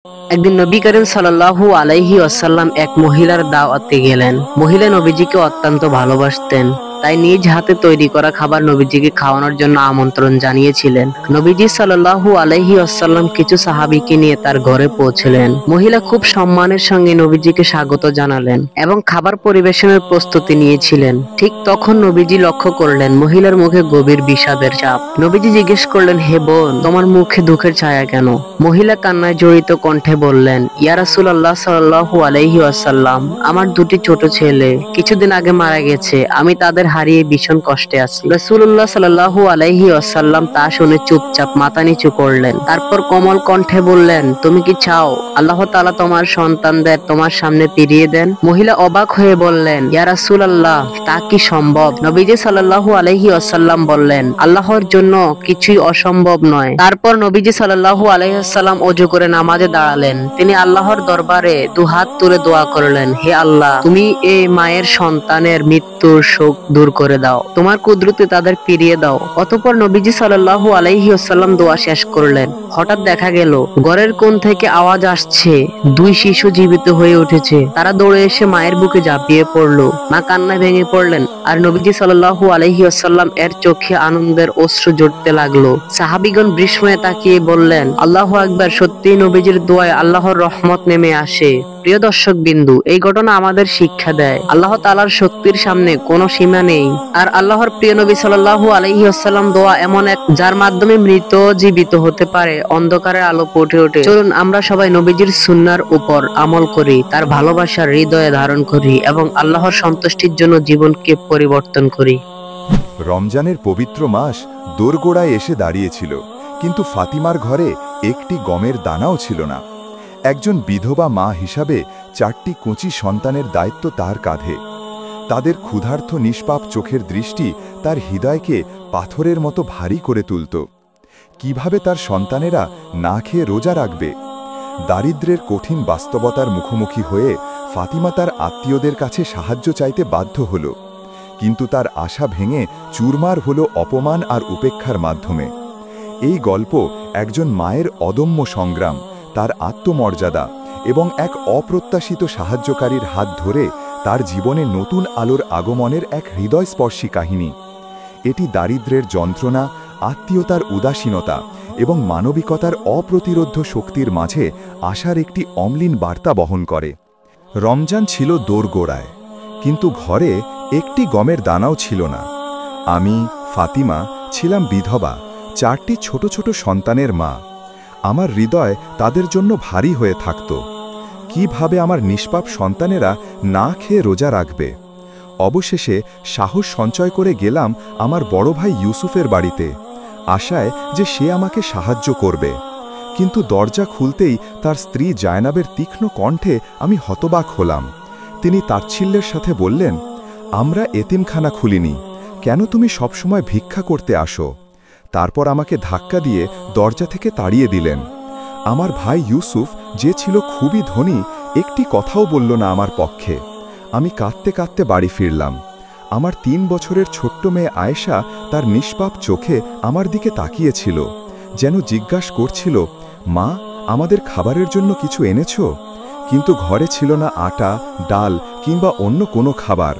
একদিন নবী করিম সাল্লাল্লাহু আলাইহি ওয়াসাল্লাম এক মহিলার দাওয়াতে গেলেন। মহিলা নবীজিকে অত্যন্ত ভালোবাসতেন, তাই নিজ হাতে তৈরি করা খাবার নবীজিকে খাওয়ানোর জন্য আমন্ত্রণ জানিয়েছিলেন। নবীজি সাল্লাল্লাহু আলাইহি ওয়াসাল্লাম কিছু সাহাবীকে নিয়ে তার ঘরে পৌঁছলেন। মহিলা খুব সম্মানের সঙ্গে নবীজিকে স্বাগত জানালেন এবং খাবার পরিবেশনের প্রস্তুতি নিয়েছিলেন। ঠিক তখন নবীজি লক্ষ্য করলেন মহিলার মুখে গভীর বিষাদের ছাপ। নবীজি জিজ্ঞেস করলেন, হে বোন, তোমার মুখে দুঃখের ছায়া কেন? মহিলা কান্নায় জড়িত কণ্ঠে বললেন, ইয়া রাসূলুল্লাহ সাল্লাল্লাহু আলাইহি ওয়াসাল্লাম, আমার দুটি ছোট ছেলে কিছুদিন আগে মারা গেছে। আমি তাদের হারিয়ে ভীষণ কষ্টে আছি। রাসূলুল্লাহ সাল্লাল্লাহু আলাইহি ওয়াসাল্লাম তা শুনে চুপচাপ মাথা নিচু করলেন। তারপর কোমল কণ্ঠে বললেন, তুমি কি চাও আল্লাহ তাআলা তোমার সন্তানদের তোমার সামনে ফিরিয়ে দেন? মহিলা অবাক হয়ে বললেন, ইয়া রাসূলুল্লাহ, তা কি সম্ভব? নবীজি সাল্লাল্লাহু আলাইহি ওয়াসাল্লাম বললেন, আল্লাহর জন্য কিছুই অসম্ভব নয়। তারপর নবীজি সাল্লাল্লাহু আলাইহি ওয়াসাল্লাম ওযু করে নামাজে দাঁড়ালেন। তিনি আল্লাহর দরবারে দুহাত তুলে দোয়া করলেন, হে আল্লাহ, তুমি এই মায়ের সন্তানের মৃত্যুর শোক দূর করে দাও, তোমার কুদরতে তাদের ফিরিয়ে দাও। অতঃপর নবীজি সাল্লাল্লাহু আলাইহি ওয়াসাল্লাম দোয়া শেষ করলেন। হঠাৎ দেখা গেল ঘরের কোণ থেকে আওয়াজ আসছে, দুই শিশু জীবিত হয়ে উঠেছে। তারা দৌড়ে এসে মায়ের বুকে ঝাঁপিয়ে পড়লো। মা কান্নায় ভেঙে পড়লেন আর নবীজি সাল্লাল্লাহু আলাইহি ওয়াসাল্লাম এর চোখে আনন্দের অশ্রু ঝরতে লাগলো। সাহাবীগণ বিস্ময়ে তাকিয়ে বললেন, আল্লাহু আকবার, সত্যিই নবীজির দোয়ায় আল্লাহর রহমত নেমে আসে। প্রিয় দর্শক বিন্দু, এই ঘটনা আমাদের শিক্ষা দেয় আল্লাহ তাআলার শক্তির সামনে কোনো সীমা নেই। আর আল্লাহর প্রিয় নবী সাল্লাল্লাহু আলাইহি ওয়াসাল্লাম দোয়া এমন এক, যার মাধ্যমে মৃত জীবিত হতে পারে, অন্ধকারের আলো ফুটে ওঠে। চলুন আমরা সবাই নবীজির সুন্নাহর উপর আমল করি, তার ভালোবাসার হৃদয়ে ধারণ করি এবং আল্লাহর সন্তুষ্টির জন্য জীবনকে পরিবর্তন করি। রমজানের পবিত্র মাস দোরগোড়ায় এসে দাঁড়িয়েছিল, কিন্তু ফাতিমার ঘরে একটি গমের দানাও ছিল না। একজন বিধবা মা হিসাবে 4টি কচি সন্তানের দায়িত্ব তার কাঁধে। তাদের ক্ষুধার্ত নিষ্পাপ চোখের দৃষ্টি তার হৃদয়কে পাথরের মতো ভারী করে তুলত। কিভাবে তার সন্তানেরা না খেয়ে রোজা রাখবে? দারিদ্র্যের কঠিন বাস্তবতার মুখোমুখি হয়ে ফাতিমা তার আত্মীয়দের কাছে সাহায্য চাইতে বাধ্য হল, কিন্তু তার আশা ভেঙে চুরমার হল অপমান আর উপেক্ষার মাধ্যমে। এই গল্প একজন মায়ের অদম্য সংগ্রাম, তার আত্মমর্যাদা এবং এক অপ্রত্যাশিত সাহায্যকারীর হাত ধরে তার জীবনে নতুন আলোর আগমনের এক হৃদয়স্পর্শী কাহিনী। এটি দারিদ্র্যের যন্ত্রণা, আত্মীয়তার উদাসীনতা এবং মানবিকতার অপ্রতিরোধ্য শক্তির মাঝে আশার একটি অম্লীন বার্তা বহন করে। রমজান ছিল দোরগোড়ায়, কিন্তু ঘরে একটি গমের দানাও ছিল না। আমি, ফাতিমা, ছিলাম বিধবা, 4টি ছোট ছোট সন্তানের মা। আমার হৃদয় তাদের জন্য ভারী হয়ে থাকত। কিভাবে আমার নিষ্পাপ সন্তানেরা না খেয়ে রোজা রাখবে? অবশেষে সাহস সঞ্চয় করে গেলাম আমার বড় ভাই ইউসুফের বাড়িতে, আশায় যে সে আমাকে সাহায্য করবে। কিন্তু দরজা খুলতেই তার স্ত্রী জায়নাবের তীক্ষ্ণ কণ্ঠে আমি হতবাক হলাম। তিনি তাচ্ছিল্যের সাথে বললেন, আমরা এতিমখানা খুলিনি, কেন তুমি সবসময় ভিক্ষা করতে আসো? তারপর আমাকে ধাক্কা দিয়ে দরজা থেকে তাড়িয়ে দিলেন। আমার ভাই ইউসুফ, যে ছিল খুবই ধনী, একটি কথাও বলল না আমার পক্ষে। আমি কাঁদতে কাঁদতে বাড়ি ফিরলাম। আমার 3 বছরের ছোট্ট মেয়ে আয়েশা তার নিষ্পাপ চোখে আমার দিকে তাকিয়েছিল, যেন জিজ্ঞাসা করছিল, মা, আমাদের খাবারের জন্য কিছু এনেছো? কিন্তু ঘরে ছিল না আটা, ডাল কিংবা অন্য কোনো খাবার।